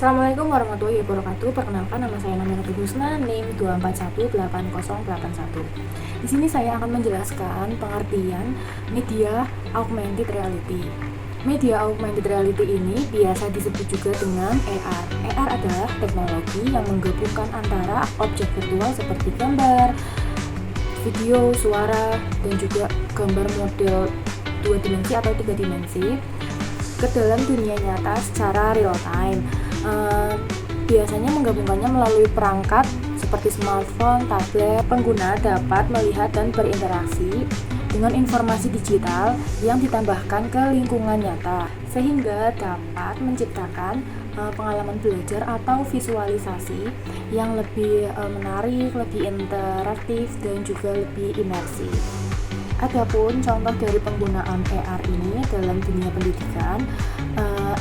Assalamualaikum warahmatullahi wabarakatuh. Perkenalkan, nama saya Namira Husna, NIM 2418081. Di sini saya akan menjelaskan pengertian media augmented reality. Media augmented reality ini biasa disebut juga dengan AR. AR adalah teknologi yang menggabungkan antara objek virtual seperti gambar, video, suara, dan juga gambar model 2 dimensi atau 3 dimensi ke dalam dunia nyata secara real time. Biasanya menggabungkannya melalui perangkat seperti smartphone, tablet. Pengguna dapat melihat dan berinteraksi dengan informasi digital yang ditambahkan ke lingkungan nyata, sehingga dapat menciptakan pengalaman belajar atau visualisasi yang lebih menarik, lebih interaktif, dan juga lebih imersif. Adapun contoh dari penggunaan AR ini dalam dunia pendidikan,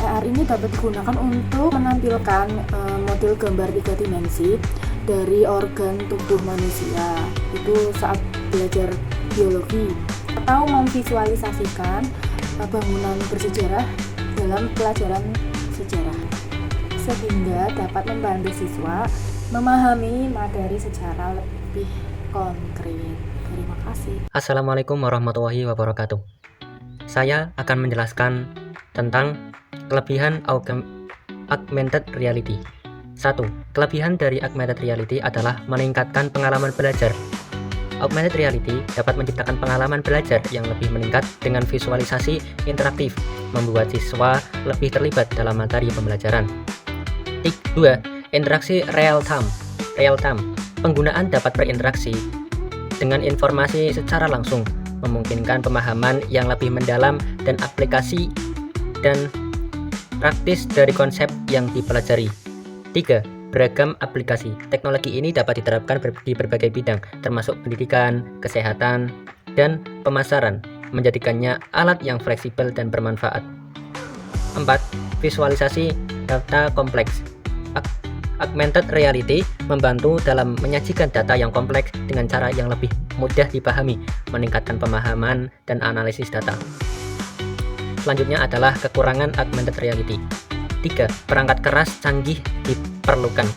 AR ini dapat digunakan untuk menampilkan model gambar 3 dimensi dari organ tubuh manusia, itu saat belajar biologi, atau memvisualisasikan bangunan bersejarah dalam pelajaran sejarah, sehingga dapat membantu siswa memahami materi secara lebih konkret. Terima kasih. Assalamualaikum warahmatullahi wabarakatuh. Saya akan menjelaskan tentang kelebihan augmented reality. 1. Kelebihan dari augmented reality adalah meningkatkan pengalaman belajar. Augmented reality dapat menciptakan pengalaman belajar yang lebih meningkat dengan visualisasi interaktif, membuat siswa lebih terlibat dalam materi pembelajaran. 2. Interaksi real time. Penggunaan dapat berinteraksi dengan informasi secara langsung, memungkinkan pemahaman yang lebih mendalam dan aplikasi dan praktis dari konsep yang dipelajari. 3. Beragam aplikasi. Teknologi ini dapat diterapkan di berbagai bidang, termasuk pendidikan, kesehatan, dan pemasaran, menjadikannya alat yang fleksibel dan bermanfaat. 4. Visualisasi data kompleks. Augmented reality membantu dalam menyajikan data yang kompleks dengan cara yang lebih mudah dipahami, meningkatkan pemahaman dan analisis data. Selanjutnya adalah kekurangan augmented reality. 3. Perangkat keras canggih diperlukan.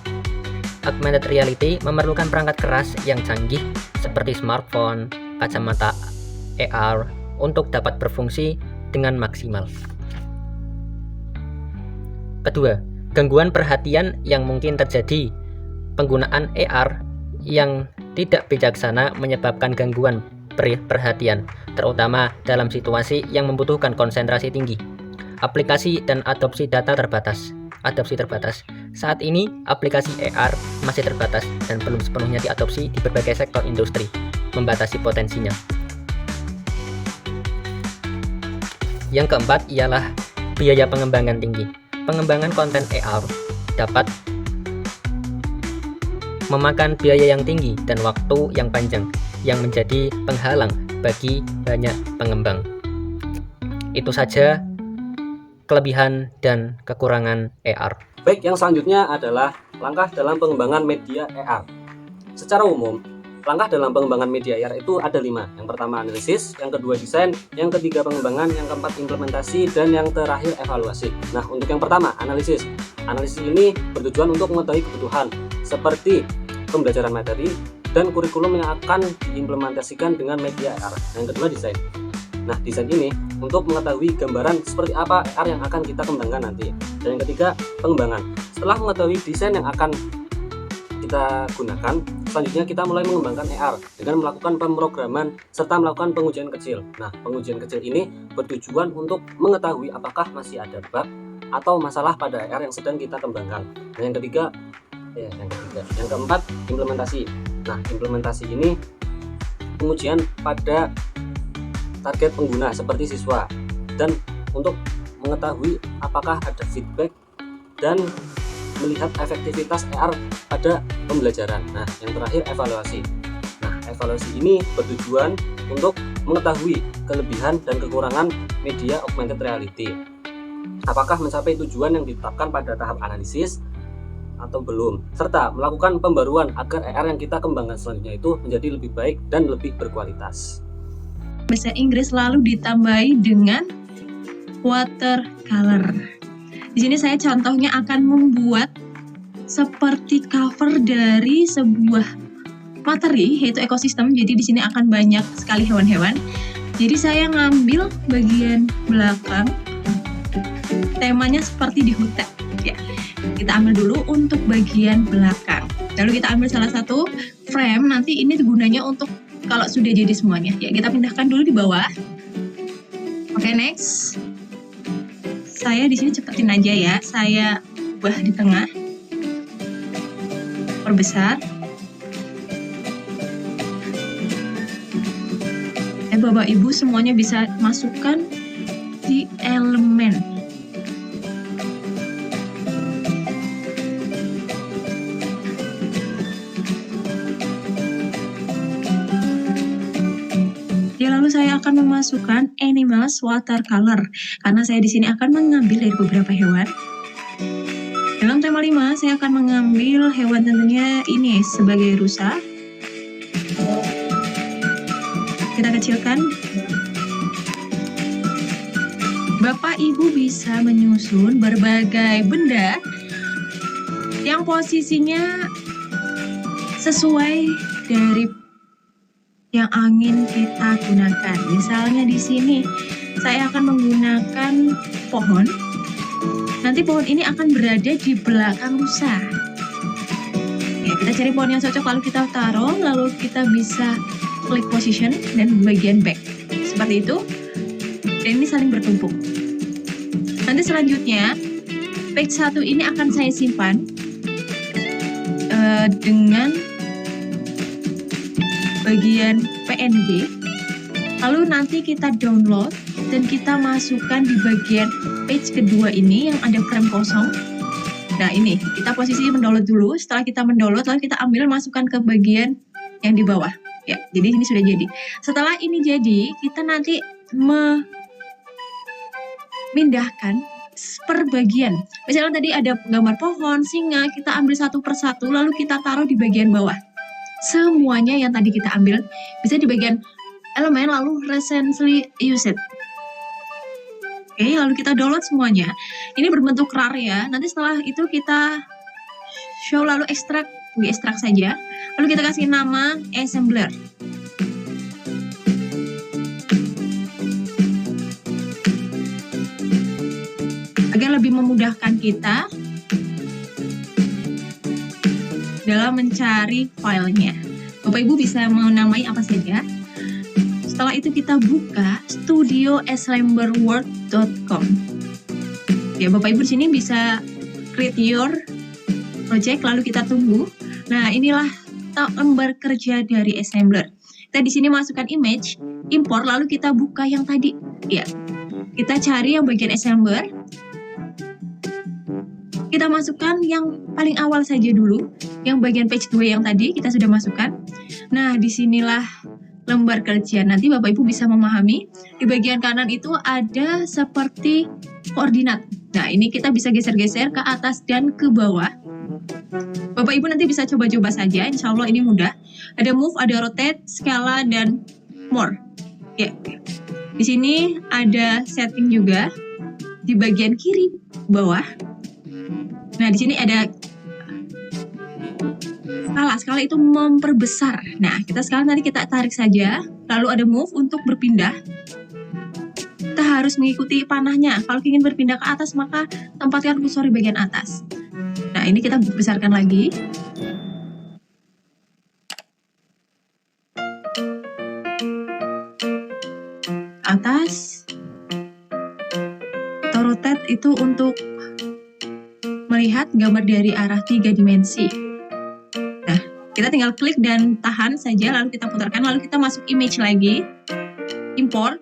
Augmented reality memerlukan perangkat keras yang canggih seperti smartphone, kacamata AR untuk dapat berfungsi dengan maksimal. Kedua, gangguan perhatian yang mungkin terjadi. Penggunaan AR yang tidak bijaksana menyebabkan gangguan perhatian, terutama dalam situasi yang membutuhkan konsentrasi tinggi. Aplikasi dan adopsi data terbatas. Saat ini, aplikasi AR masih terbatas dan belum sepenuhnya diadopsi di berbagai sektor industri, membatasi potensinya. Yang keempat ialah biaya pengembangan tinggi. Pengembangan konten AR dapat memakan biaya yang tinggi dan waktu yang panjang, yang menjadi penghalang bagi banyak pengembang. Itu saja kelebihan dan kekurangan AR. Baik, yang selanjutnya adalah langkah dalam pengembangan media AR. Secara umum, langkah dalam pengembangan media AR itu ada 5. Yang pertama analisis, yang kedua desain, yang ketiga pengembangan, yang keempat implementasi, dan yang terakhir evaluasi. Nah, untuk yang pertama, analisis. Analisis ini bertujuan untuk mengetahui kebutuhan seperti pembelajaran materi dan kurikulum yang akan diimplementasikan dengan media AR. Yang kedua desain. Nah, desain ini untuk mengetahui gambaran seperti apa AR yang akan kita kembangkan nanti. Dan yang ketiga, pengembangan. Setelah mengetahui desain yang akan kita gunakan, selanjutnya kita mulai mengembangkan AR dengan melakukan pemrograman serta melakukan pengujian kecil. Nah, pengujian kecil ini bertujuan untuk mengetahui apakah masih ada bug atau masalah pada AR yang sedang kita kembangkan. Dan yang keempat, implementasi. Nah, implementasi ini pengujian pada target pengguna seperti siswa dan untuk mengetahui apakah ada feedback dan melihat efektivitas AR pada pembelajaran. Nah, yang terakhir evaluasi. Nah, evaluasi ini bertujuan untuk mengetahui kelebihan dan kekurangan media augmented reality. Apakah mencapai tujuan yang ditetapkan pada tahap analisis atau belum, serta melakukan pembaruan agar AR yang kita kembangkan selanjutnya itu menjadi lebih baik dan lebih berkualitas. Bahasa Inggris lalu ditambahi dengan watercolor. Di sini saya contohnya akan membuat seperti cover dari sebuah materi, yaitu ekosistem. Jadi di sini akan banyak sekali hewan-hewan. Jadi saya ngambil bagian belakang, temanya seperti di hutan. Ya, kita ambil dulu untuk bagian belakang. Lalu kita ambil salah satu frame. Nanti ini gunanya untuk kalau sudah jadi semuanya. Ya, kita pindahkan dulu di bawah. Oke, next. Saya di sini cepetin aja ya. Saya ubah di tengah. Perbesar. Bapak Ibu semuanya bisa masukkan di elemen. Ya, lalu saya akan memasukkan animals watercolor karena saya di sini akan mengambil dari beberapa hewan. Dalam tema 5 saya akan mengambil hewan tentunya ini sebagai rusa. Kita kecilkan. Bapak Ibu bisa menyusun berbagai benda yang posisinya sesuai dari yang ingin kita gunakan. Misalnya di sini saya akan menggunakan pohon. Nanti pohon ini akan berada di belakang rusa. Ya, kita cari pohon yang cocok lalu kita taruh, lalu kita bisa klik position dan bagian back. Seperti itu. Dan ini saling bertumpuk. Nanti selanjutnya page 1 ini akan saya simpan dengan bagian PNG. Lalu nanti kita download dan kita masukkan di bagian page kedua ini yang ada frame kosong. Nah, ini kita posisi mendownload dulu. Setelah kita mendownload, lalu kita ambil masukkan ke bagian yang di bawah. Ya, jadi ini sudah jadi. Setelah ini jadi, kita nanti memindahkan per bagian. Misalnya tadi ada gambar pohon, singa, kita ambil satu persatu, lalu kita taruh di bagian bawah. Semuanya yang tadi kita ambil bisa di bagian elemen, lalu recently used. Oke, lalu kita download semuanya. Ini berbentuk RAR ya. Nanti setelah itu kita show lalu ekstrak saja. Lalu kita kasih nama assembler. Agar lebih memudahkan kita dalam mencari filenya. Bapak Ibu bisa menamai apa saja. Setelah itu kita buka studioassemblerworld.com. Ya, Bapak Ibu di sini bisa create your project, lalu kita tunggu. Nah, inilah lembar kerja dari assembler. Kita di sini masukkan image, import, lalu kita buka yang tadi. Ya, kita cari yang bagian assembler. Kita masukkan yang paling awal saja dulu, yang bagian page 2 yang tadi kita sudah masukkan. Nah, disinilah lembar kerja. Nanti Bapak Ibu bisa memahami, di bagian kanan itu ada seperti koordinat. Nah, ini kita bisa geser-geser ke atas dan ke bawah. Bapak Ibu nanti bisa coba-coba saja, insya Allah ini mudah. Ada move, ada rotate, skala, dan more. Ya. Di sini ada setting juga di bagian kiri bawah. Nah, di sini ada skala. Skala itu memperbesar. Nah, sekarang tadi kita tarik saja, lalu ada move untuk berpindah. Kita harus mengikuti panahnya. Kalau ingin berpindah ke atas, maka tempatkan kursor di bagian atas. Nah, ini kita besarkan lagi. Atas. Atau rotate itu untuk melihat gambar dari arah 3 dimensi. Nah, kita tinggal klik dan tahan saja, lalu kita putarkan, lalu kita masuk image lagi. Import.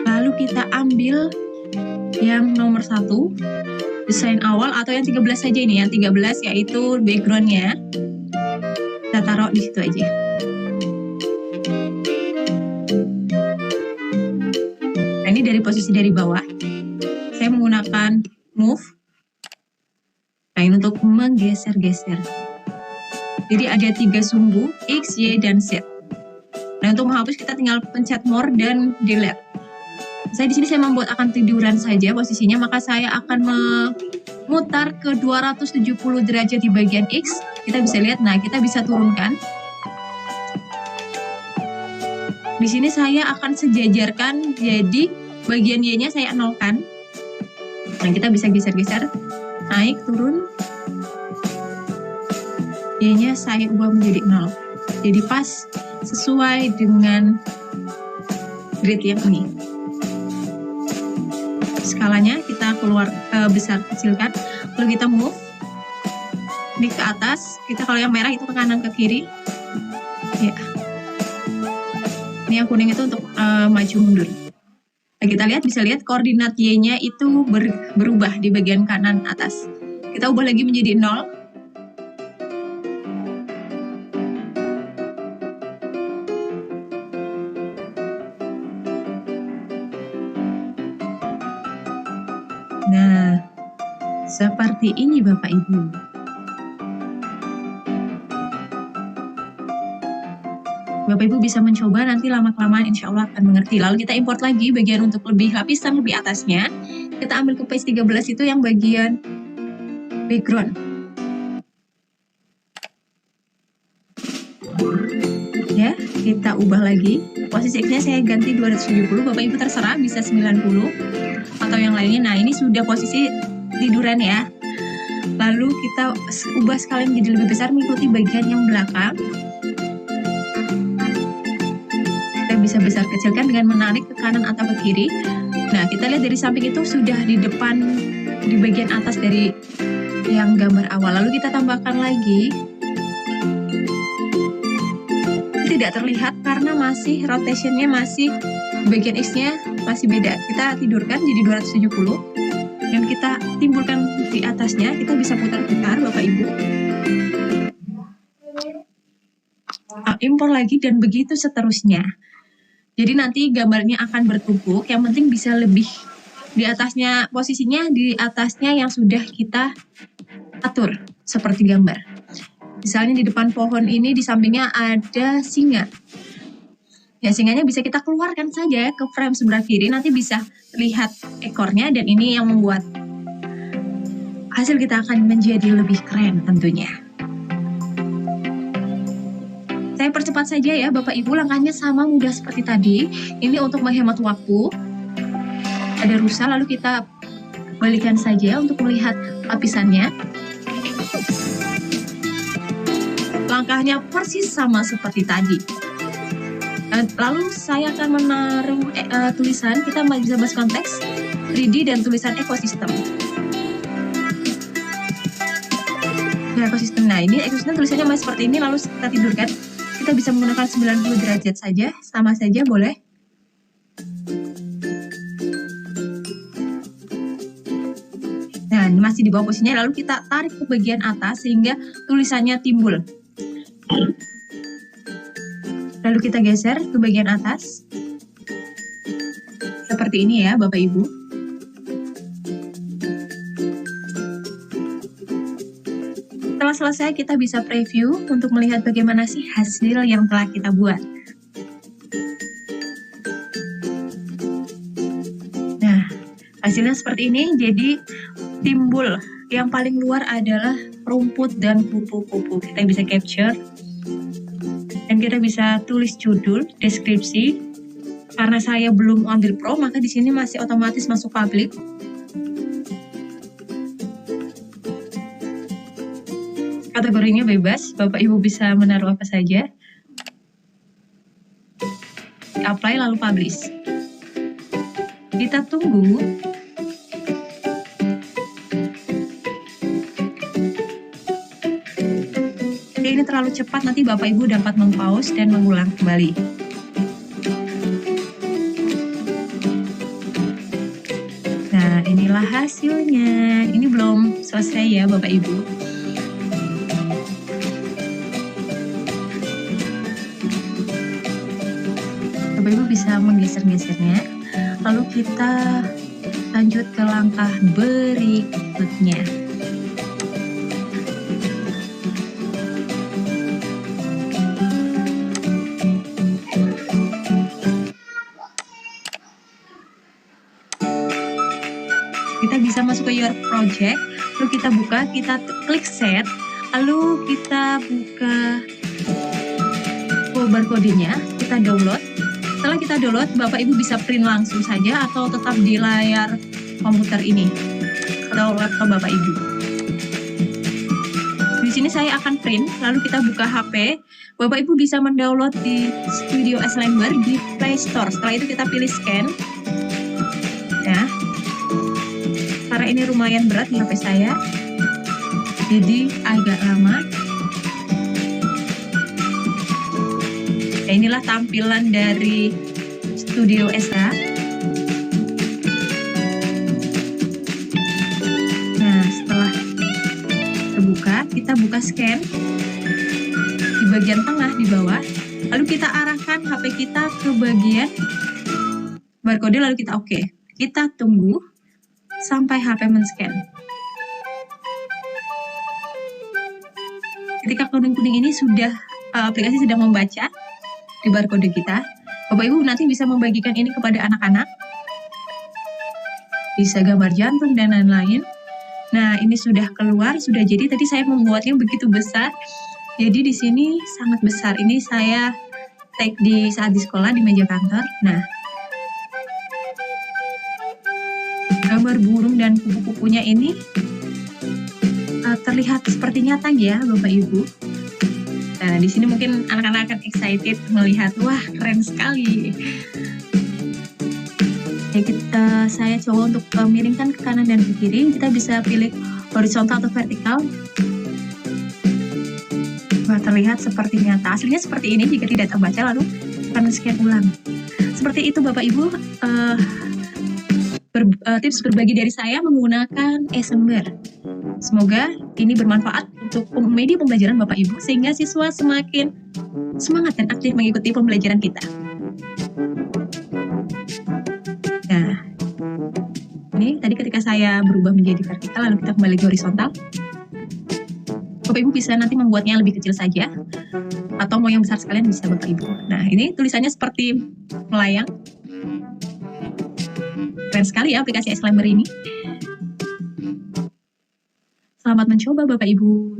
Lalu kita ambil yang nomor 1, desain awal, atau yang 13 saja ini, yang 13 yaitu backgroundnya. Kita taruh di situ aja. Nah, ini dari posisi dari bawah. Saya menggunakan move. Nah, ini untuk menggeser-geser. Jadi ada 3 sumbu, X, Y, dan Z. Nah, untuk menghapus kita tinggal pencet more dan delete. Saya membuat akan tiduran saja posisinya, maka saya akan memutar ke 270 derajat di bagian X. Kita bisa lihat, nah kita bisa turunkan. Di sini saya akan sejajarkan, jadi bagian Y-nya saya nolkan. Nah, kita bisa geser-geser, naik, turun. Y-nya saya ubah menjadi 0. Jadi pas sesuai dengan grid yang ini. Skalanya kita keluar besar kecilkan, lalu kita move ini ke atas. Kita kalau yang merah itu ke kanan ke kiri. Ya. Ini yang kuning itu untuk maju mundur. Nah, kita bisa lihat koordinat Y-nya itu berubah di bagian kanan atas. Kita ubah lagi menjadi 0. Nah, seperti ini Bapak Ibu. Bapak Ibu bisa mencoba, nanti lama-kelamaan insya Allah akan mengerti. Lalu kita import lagi bagian untuk lapisan lebih atasnya. Kita ambil ke page 13 itu yang bagian background. Ya, kita ubah lagi. Posisi X-nya saya ganti 270, Bapak Ibu terserah bisa 90 atau yang lainnya. Nah, ini sudah posisi tiduran ya. Lalu kita ubah skala menjadi lebih besar mengikuti bagian yang belakang. Kita bisa besar kecilkan dengan menarik ke kanan atau ke kiri. Nah, kita lihat dari samping itu sudah di depan, di bagian atas dari yang gambar awal. Lalu kita tambahkan lagi. Tidak terlihat karena masih rotationnya masih bagian X-nya masih beda. Kita tidurkan jadi 270 dan kita timbulkan di atasnya. Kita bisa putar-putar Bapak Ibu. Impor lagi dan begitu seterusnya. Jadi nanti gambarnya akan bertumpuk. Yang penting bisa lebih di atasnya, posisinya di atasnya yang sudah kita atur seperti gambar. Misalnya di depan pohon ini di sampingnya ada singa. Ya, singanya bisa kita keluarkan saja ke frame sebelah kiri, nanti bisa lihat ekornya, dan ini yang membuat hasil kita akan menjadi lebih keren tentunya. Saya percepat saja ya Bapak Ibu, langkahnya sama mudah seperti tadi. Ini untuk menghemat waktu. Ada rusa, lalu kita balikan saja untuk melihat lapisannya. Langkahnya persis sama seperti tadi. Lalu saya akan menaruh tulisan, kita bisa bahas konteks 3D dan tulisan ekosistem. Nah, ekosistem. Nah, ini ekosistem tulisannya masih seperti ini, lalu kita tidurkan. Kita bisa menggunakan 90 derajat saja, sama saja boleh. Nah, masih di bawah posisinya, lalu kita tarik ke bagian atas sehingga tulisannya timbul. Lalu kita geser ke bagian atas. Seperti ini ya Bapak Ibu. Setelah selesai kita bisa preview untuk melihat bagaimana sih hasil yang telah kita buat. Nah, hasilnya seperti ini. Jadi timbul yang paling luar adalah rumput dan kupu-kupu. Kita bisa capture. Dan kita bisa tulis judul, deskripsi. Karena saya belum ambil pro, maka di sini masih otomatis masuk public. Kategorinya bebas, Bapak Ibu bisa menaruh apa saja. Apply lalu publish. Kita tunggu. Ini terlalu cepat, nanti Bapak Ibu dapat mempause dan mengulang kembali. Nah, inilah hasilnya. Ini belum selesai ya Bapak Ibu. Bapak Ibu bisa menggeser-gesernya. Lalu kita lanjut ke langkah berikutnya. your project, lalu kita buka, kita klik set, lalu kita buka barcode-nya, kita download. Setelah kita download, Bapak Ibu bisa print langsung saja atau tetap di layar komputer ini atau laptop Bapak Ibu. Di sini saya akan print, lalu kita buka HP. Bapak Ibu bisa mendownload di Studio Slammer di Play Store. Setelah itu kita pilih scan. Nah, karena ini lumayan berat di HP saya, jadi agak lama. Nah, inilah tampilan dari Studio SA. Nah, setelah terbuka, kita buka scan di bagian tengah di bawah, lalu kita arahkan HP kita ke bagian barcode, lalu kita oke. Kita tunggu sampai HP men-scan. Ketika kuning-kuning ini sudah aplikasi sedang membaca di barcode kita, Bapak Ibu nanti bisa membagikan ini kepada anak-anak, bisa gambar jantung dan lain-lain. Nah, ini sudah keluar, sudah jadi. Tadi saya membuatnya begitu besar, jadi di sini sangat besar. Ini saya take di saat di sekolah di meja kantor. Nah, gambar burung dan kupu-kupunya ini terlihat seperti nyata ya, Bapak Ibu. Nah, di sini mungkin anak-anak akan excited melihat, wah keren sekali. Ya, saya coba untuk miringkan ke kanan dan ke kiri. Kita bisa pilih horizontal atau vertikal. Wah, terlihat seperti nyata. Aslinya seperti ini jika tidak terbaca, lalu akan scan ulang. Seperti itu Bapak Ibu, tips berbagi dari saya menggunakan Slammer. Semoga ini bermanfaat untuk media pembelajaran Bapak Ibu sehingga siswa semakin semangat dan aktif mengikuti pembelajaran kita. Nah, ini tadi ketika saya berubah menjadi vertikal lalu kita kembali ke horizontal. Bapak Ibu bisa nanti membuatnya lebih kecil saja atau mau yang besar sekalian bisa Bapak Ibu. Nah, ini tulisannya seperti melayang. Keren sekali ya aplikasi Slammer ini. Selamat mencoba Bapak Ibu.